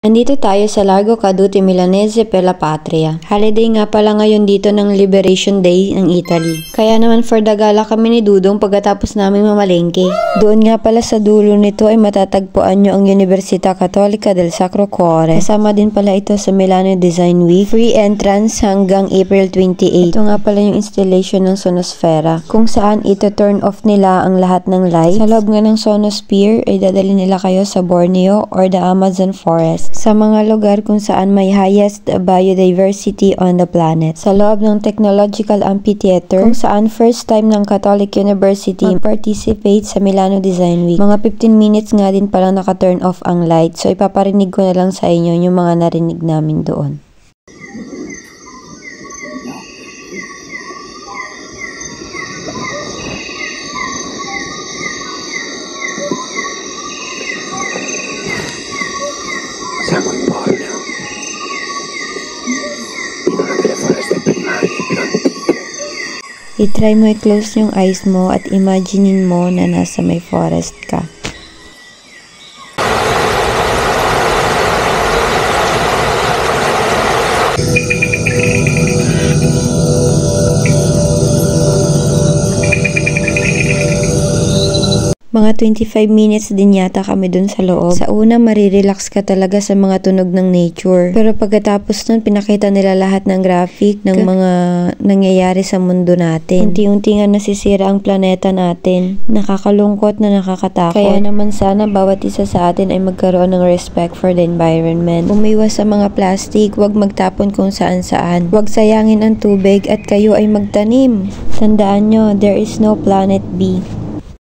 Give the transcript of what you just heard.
Nandito tayo sa Largo Caduti Milanese per la Patria. Holiday nga pala ngayon dito ng Liberation Day ng Italy. Kaya naman for the gala kami ni Dudong pagkatapos namin mamalengke. Doon nga pala sa dulo nito ay matatagpuan nyo ang Università Cattolica del Sacro Cuore. Kasama din pala ito sa Milano Design Week. Free entrance hanggang April 28. Ito nga pala yung installation ng Sonosfera, kung saan ito turn off nila ang lahat ng lights. Sa loob nga ng Sonosphere ay dadali nila kayo sa Borneo or the Amazon Forest, sa mga lugar kung saan may highest biodiversity on the planet. Sa loob ng Technological Amphitheater, kung saan first time ng Catholic University participate sa Milano Design Week. Mga 15 minutes nga din palang naka-turn off ang light, so ipaparinig ko na lang sa inyo yung mga narinig namin doon. Siamo in Borneo, in una delle foreste primarie più antiche. I-try mo i-close yung eyes mo at imaginein mo na nasa may forest ka. Mga 25 minutes din yata kami dun sa loob. Sa una, marirelax ka talaga sa mga tunog ng nature. Pero pagkatapos nun, pinakita nila lahat ng graphic ng mga nangyayari sa mundo natin. Unti-unti nga nasisira ang planeta natin. Nakakalungkot na nakakatakot. Kaya naman sana bawat isa sa atin ay magkaroon ng respect for the environment. Umiwas sa mga plastic, huwag magtapon kung saan-saan. Huwag sayangin ang tubig at kayo ay magtanim. Tandaan nyo, there is no planet B.